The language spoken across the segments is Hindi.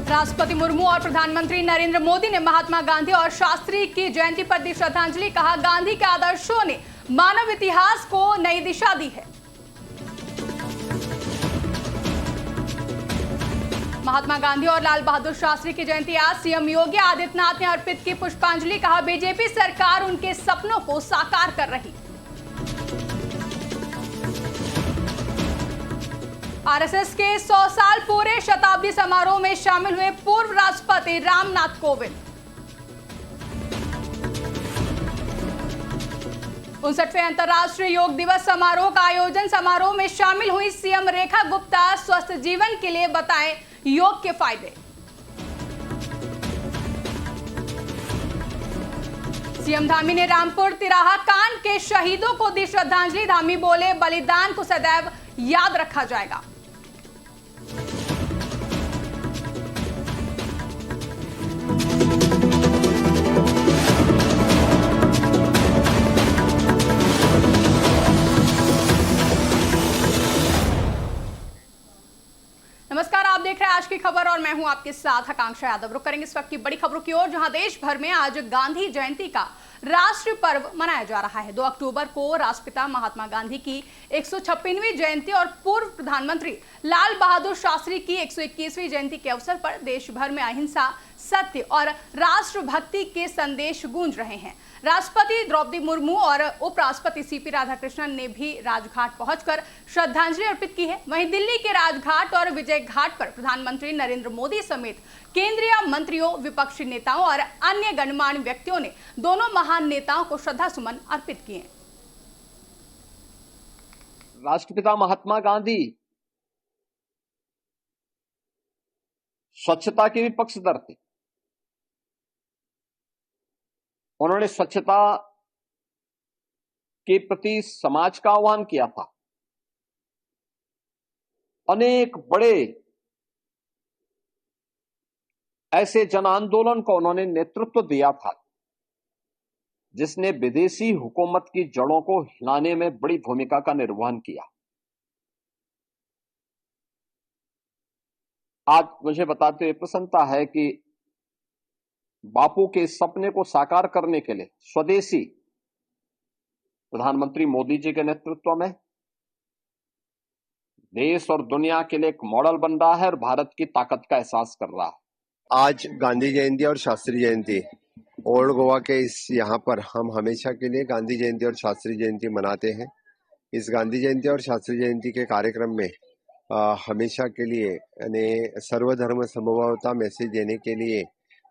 राष्ट्रपति मुर्मू और प्रधानमंत्री नरेंद्र मोदी ने महात्मा गांधी और शास्त्री की जयंती पर दी श्रद्धांजलि। कहा, गांधी के आदर्शों ने मानव इतिहास को नई दिशा दी है। महात्मा गांधी और लाल बहादुर शास्त्री की जयंती आज सीएम योगी आदित्यनाथ ने अर्पित की पुष्पांजलि। कहा, बीजेपी सरकार उनके सपनों को साकार कर रही। आरएसएस के 100 साल पूरे शताब्दी समारोह में शामिल हुए पूर्व राष्ट्रपति रामनाथ कोविंद। 59वें अंतर्राष्ट्रीय योग दिवस समारोह का आयोजन। समारोह में शामिल हुई सीएम रेखा गुप्ता। स्वस्थ जीवन के लिए बताएं योग के फायदे। सीएम धामी ने रामपुर तिराहा कांड के शहीदों को दी श्रद्धांजलि। धामी बोले, बलिदान को सदैव याद रखा जाएगा। नमस्कार, आप देख रहे हैं आज की खबर और मैं हूं आपके साथ आकांक्षा यादव। रुक करेंगे इस वक्त की बड़ी खबरों की ओर, जहां देश भर में आज गांधी जयंती का राष्ट्रीय पर्व मनाया जा रहा है। 2 अक्टूबर को राष्ट्रपिता महात्मा गांधी की 156वीं जयंती और पूर्व प्रधानमंत्री लाल बहादुर शास्त्री की 121वीं जयंती के अवसर पर देश भर में अहिंसा, सत्य और राष्ट्रभक्ति के संदेश गूंज रहे हैं। राष्ट्रपति द्रौपदी मुर्मू और उपराष्ट्रपति सीपी राधाकृष्णन ने भी राजघाट पहुंचकर श्रद्धांजलि अर्पित की है। वहीं दिल्ली के राजघाट और विजय घाट पर प्रधानमंत्री नरेंद्र मोदी समेत केंद्रीय मंत्रियों, विपक्षी नेताओं और अन्य गणमान्य व्यक्तियों ने दोनों महान नेताओं को श्रद्धासुमन अर्पित किए। राष्ट्रपिता महात्मा गांधी स्वच्छता के भी पक्षधर थे। उन्होंने स्वच्छता के प्रति समाज का आह्वान किया था। अनेक बड़े ऐसे जन आंदोलन को उन्होंने नेतृत्व दिया था, जिसने विदेशी हुकूमत की जड़ों को हिलाने में बड़ी भूमिका का निर्वहन किया। आज मुझे बताते हुए प्रसन्नता है कि बापू के सपने को साकार करने के लिए स्वदेशी प्रधानमंत्री मोदी जी के नेतृत्व में देश और दुनिया के लिए एक मॉडल बन रहा है और भारत की ताकत का एहसास कर रहा है। आज गांधी जयंती और शास्त्री जयंती ओल्ड गोवा के इस यहाँ पर हम हमेशा के लिए गांधी जयंती और शास्त्री जयंती मनाते हैं। इस गांधी जयंती और शास्त्री जयंती के कार्यक्रम में हमेशा के लिए सर्वधर्म समभावता मैसेज देने के लिए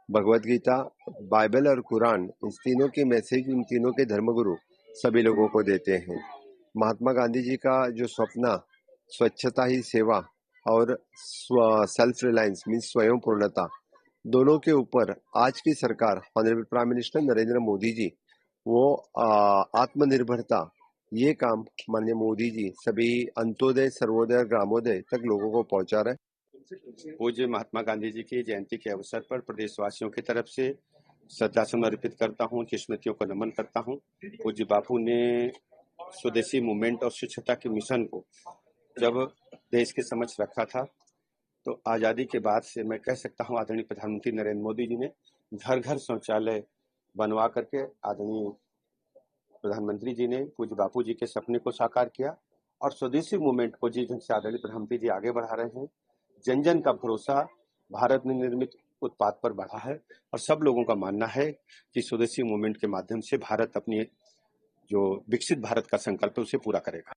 भगवत गीता, बाइबल और कुरान, इन तीनों की मैसेज उन तीनों के धर्मगुरु सभी लोगों को देते हैं। महात्मा गांधी जी का जो सपना स्वच्छता ही सेवा और सेल्फ रिलायंस मीन्स स्वयं पूर्णता, दोनों के ऊपर आज की सरकार honourable prime minister Narendra Modi ji वो आत्मनिर्भरता, ये काम माननीय मोदी जी सभी अंत्योदय, सर्वोदय और ग्रामोदय तक लोगों को पहुंचा रहे। पूज्य महात्मा गांधी जी की जयंती के अवसर पर प्रदेशवासियों की तरफ से श्रद्धासुमन अर्पित करता हूं, स्मृतियों को नमन करता हूं। पूज्य बापू ने स्वदेशी मूवमेंट और स्वच्छता के मिशन को जब देश के समक्ष रखा था, तो आजादी के बाद से मैं कह सकता हूं आदरणीय प्रधानमंत्री नरेंद्र मोदी जी ने घर घर शौचालय बनवा करके आदरणीय प्रधानमंत्री जी ने पूज्य बापू जी के सपने को साकार किया और स्वदेशी मूवमेंट को जिनसे आदरणीय प्रधानमंत्री जी आगे बढ़ा रहे हैं। जन जन का भरोसा भारत में निर्मित उत्पाद पर बढ़ा है और सब लोगों का मानना है कि स्वदेशी मूवमेंट के माध्यम से भारत अपनी जो विकसित भारत का संकल्प है उसे पूरा करेगा।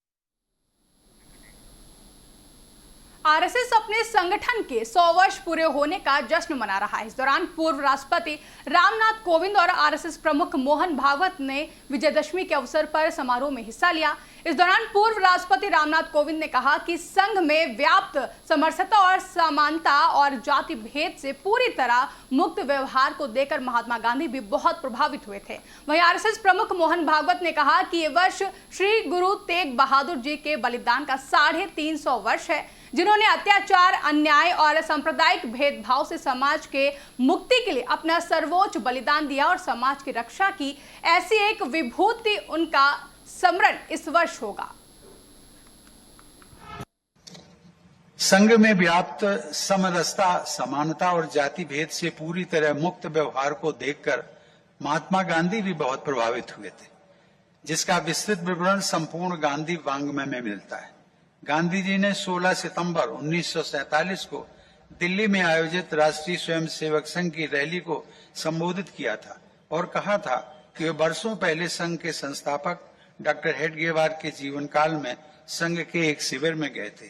आरएसएस अपने संगठन के 100 वर्ष पूरे होने का जश्न मना रहा है। इस दौरान पूर्व राष्ट्रपति रामनाथ कोविंद और आरएसएस प्रमुख मोहन भागवत ने विजयदशमी के अवसर पर समारोह में हिस्सा लिया। इस दौरान पूर्व राष्ट्रपति रामनाथ कोविंद ने कहा कि संघ में व्याप्त समरसता और समानता और जाति भेद से पूरी तरह मुक्त व्यवहार को देकर महात्मा गांधी भी बहुत प्रभावित हुए थे। वहीं आरएसएस प्रमुख मोहन भागवत ने कहा कि ये वर्ष श्री गुरु तेग बहादुर जी के बलिदान का 350 वर्ष है, जिन्होंने अत्याचार, अन्याय और सांप्रदायिक भेदभाव से समाज के मुक्ति के लिए अपना सर्वोच्च बलिदान दिया और समाज की रक्षा की। ऐसी एक विभूति उनका स्मरण इस वर्ष होगा। संघ में व्याप्त समरसता, समानता और जाति भेद से पूरी तरह मुक्त व्यवहार को देखकर महात्मा गांधी भी बहुत प्रभावित हुए थे, जिसका विस्तृत विवरण संपूर्ण गांधी वाङ्मय में मिलता है। गांधी जी ने 16 सितंबर 1947 को दिल्ली में आयोजित राष्ट्रीय स्वयंसेवक संघ की रैली को संबोधित किया था और कहा था कि वे वर्षों पहले संघ के संस्थापक डॉक्टर हेडगेवार के जीवन काल में संघ के एक शिविर में गए थे।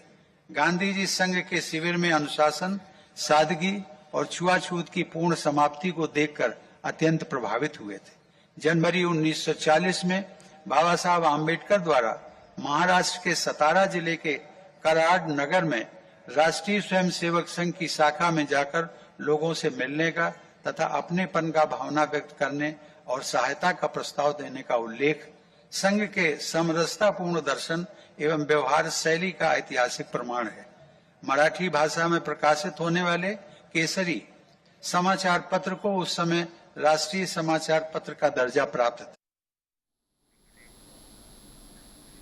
गांधी जी संघ के शिविर में अनुशासन, सादगी और छुआछूत की पूर्ण समाप्ति को देखकर अत्यंत प्रभावित हुए थे। जनवरी 1940 में बाबा साहब आम्बेडकर द्वारा महाराष्ट्र के सतारा जिले के कराड नगर में राष्ट्रीय स्वयंसेवक संघ की शाखा में जाकर लोगों से मिलने का तथा अपनेपन का भावना व्यक्त करने और सहायता का प्रस्ताव देने का उल्लेख संघ के समरसतापूर्ण दर्शन एवं व्यवहार शैली का ऐतिहासिक प्रमाण है। मराठी भाषा में प्रकाशित होने वाले केसरी समाचार पत्र को उस समय राष्ट्रीय समाचार पत्र का दर्जा प्राप्त था।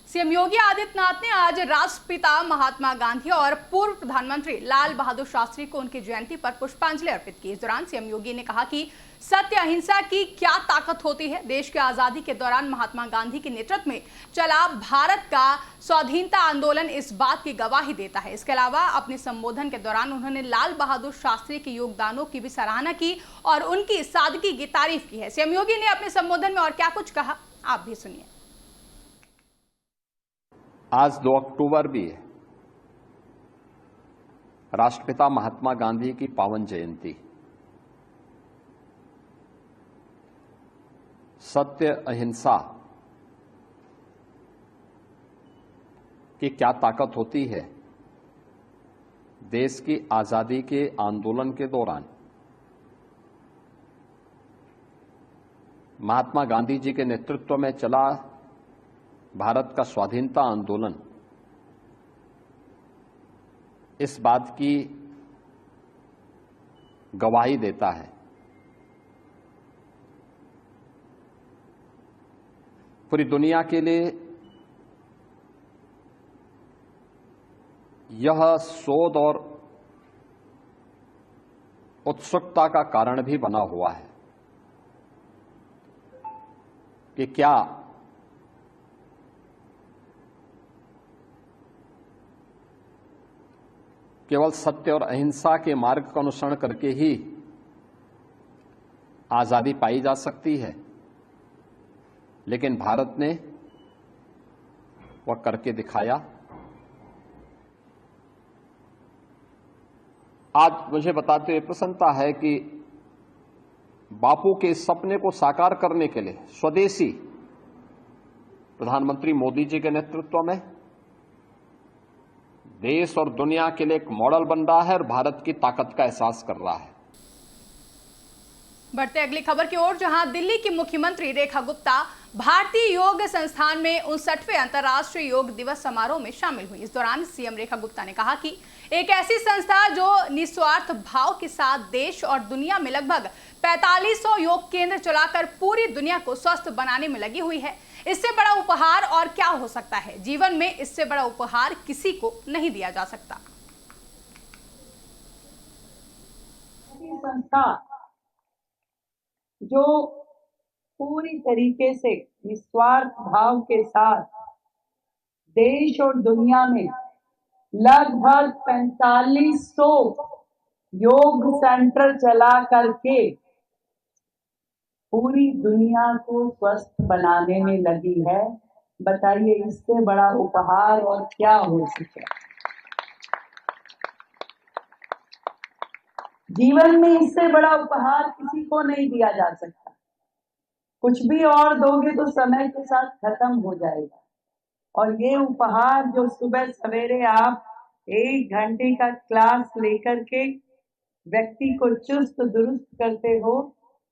सीएम योगी आदित्यनाथ ने आज राष्ट्रपिता महात्मा गांधी और पूर्व प्रधानमंत्री लाल बहादुर शास्त्री को उनकी जयंती पर पुष्पांजलि अर्पित की। इस दौरान सीएम योगी ने कहा कि सत्य अहिंसा की क्या ताकत होती है। देश की आजादी के दौरान महात्मा गांधी के नेतृत्व में चला भारत का स्वाधीनता आंदोलन इस बात की गवाही देता है। इसके अलावा अपने संबोधन के दौरान उन्होंने लाल बहादुर शास्त्री के योगदानों की भी सराहना की और उनकी सादगी की तारीफ की है। सीएम योगी ने अपने संबोधन में और क्या कुछ कहा, आप भी सुनिए। आज 2 अक्टूबर भी है, राष्ट्रपिता महात्मा गांधी की पावन जयंती। सत्य अहिंसा की क्या ताकत होती है। देश की आजादी के आंदोलन के दौरान महात्मा गांधी जी के नेतृत्व में चला भारत का स्वाधीनता आंदोलन इस बात की गवाही देता है। पूरी दुनिया के लिए यह शोध और उत्सुकता का कारण भी बना हुआ है कि क्या केवल सत्य और अहिंसा के मार्ग का अनुसरण करके ही आजादी पाई जा सकती है। लेकिन भारत ने वह करके दिखाया। आज मुझे बताते हुए प्रसन्नता है कि बापू के इस सपने को साकार करने के लिए स्वदेशी प्रधानमंत्री मोदी जी के नेतृत्व में देश और दुनिया के लिए एक मॉडल बन रहा है और भारत की ताकत का एहसास कर रहा है। बढ़ते अगली खबर की ओर, जहां दिल्ली की मुख्यमंत्री रेखा गुप्ता भारतीय योग संस्थान में 59वें अंतर्राष्ट्रीय योग दिवस समारोह में शामिल हुई। इस दौरान सीएम रेखा गुप्ता ने कहा कि एक ऐसी संस्था जो निस्वार्थ भाव के साथ देश और दुनिया में लगभग 4500 योग केंद्र चलाकर पूरी दुनिया को स्वस्थ बनाने में लगी हुई है, इससे बड़ा उपहार और क्या हो सकता है। जीवन में इससे बड़ा उपहार किसी को नहीं दिया जा सकता। संस्था जो पूरी तरीके से निस्वार्थ भाव के साथ देश और दुनिया में लगभग 4500 योग सेंटर चला करके पूरी दुनिया को स्वस्थ बनाने में लगी है, बताइए इससे बड़ा उपहार और क्या हो सके। जीवन में इससे बड़ा उपहार किसी को नहीं दिया जा सकता। कुछ भी और दोगे तो समय के साथ खत्म हो जाएगा। और ये उपहार जो सुबह सवेरे आप 1 घंटे का क्लास लेकर के व्यक्ति को चुस्त दुरुस्त करते हो,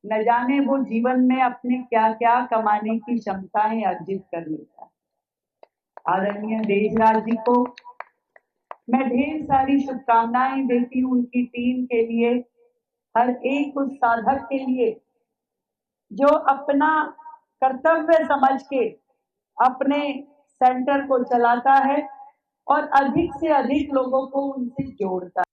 न जाने वो जीवन में अपने क्या क्या कमाने की क्षमताएं अर्जित कर लेता है। आदरणीय देशराज जी को मैं ढेर सारी शुभकामनाएं देती हूँ, उनकी टीम के लिए, हर एक उस साधक के लिए जो अपना कर्तव्य समझ के अपने सेंटर को चलाता है और अधिक से अधिक लोगों को उनसे जोड़ता है।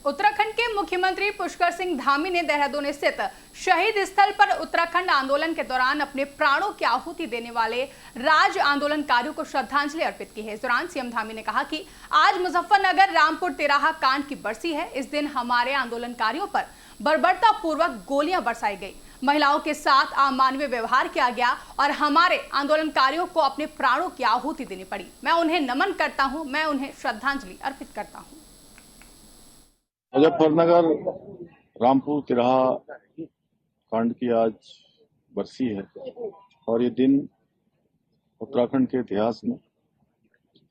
उत्तराखंड के मुख्यमंत्री पुष्कर सिंह धामी ने देहरादून स्थित शहीद स्थल पर उत्तराखंड आंदोलन के दौरान अपने प्राणों की आहुति देने वाले राज आंदोलनकारियों को श्रद्धांजलि अर्पित की है। इस दौरान सीएम धामी ने कहा कि आज मुजफ्फरनगर रामपुर तिराहा कांड की बरसी है। इस दिन हमारे आंदोलनकारियों पर बर्बरतापूर्वक गोलियां बरसाई गई, महिलाओं के साथ अमानवीय व्यवहार किया गया और हमारे आंदोलनकारियों को अपने प्राणों की आहुति देनी पड़ी। मैं उन्हें नमन करता हूं, मैं उन्हें श्रद्धांजलि अर्पित करता हूं। मुजफ्फरनगर रामपुर तिराहा कांड की आज बरसी है और ये दिन उत्तराखंड के इतिहास में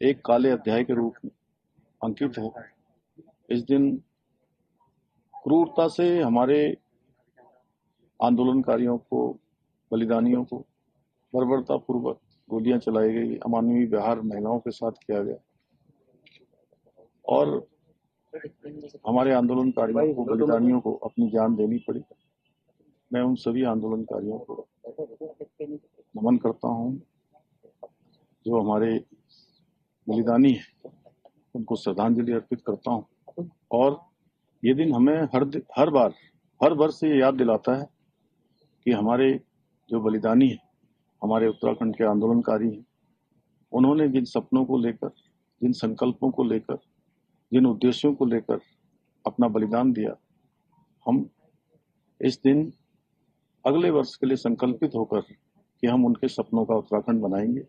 एक काले अध्याय के रूप में अंकित है। इस दिन क्रूरता से हमारे आंदोलनकारियों को, बलिदानियों को बर्बरतापूर्वक गोलियां चलाई गई, अमानवीय व्यवहार महिलाओं के साथ किया गया और हमारे आंदोलनकारियों को, बलिदानियों को अपनी जान देनी पड़ी। मैं उन सभी आंदोलनकारियों को नमन करता हूं जो हमारे बलिदानी हैं, उनको श्रद्धांजलि अर्पित करता हूं। और ये दिन हमें हर वर्ष ये याद दिलाता है कि हमारे जो बलिदानी हैं, हमारे उत्तराखंड के आंदोलनकारी हैं, उन्होंने जिन सपनों को लेकर, जिन संकल्पों को लेकर, जिन उद्देश्यों को लेकर अपना बलिदान दिया, हम इस दिन अगले वर्ष के लिए संकल्पित होकर कि हम उनके सपनों का उत्तराखंड बनाएंगे।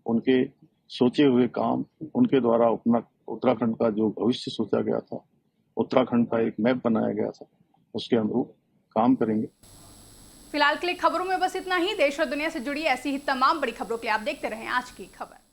उनके सोचे हुए काम, उनके द्वारा अपना उत्तराखंड का जो भविष्य सोचा गया था, उत्तराखंड का एक मैप बनाया गया था, उसके अनुरूप काम करेंगे। फिलहाल के लिए खबरों में बस इतना ही। देश और दुनिया से जुड़ी ऐसी ही तमाम बड़ी खबरों के लिए आप देखते रहें आज की खबर।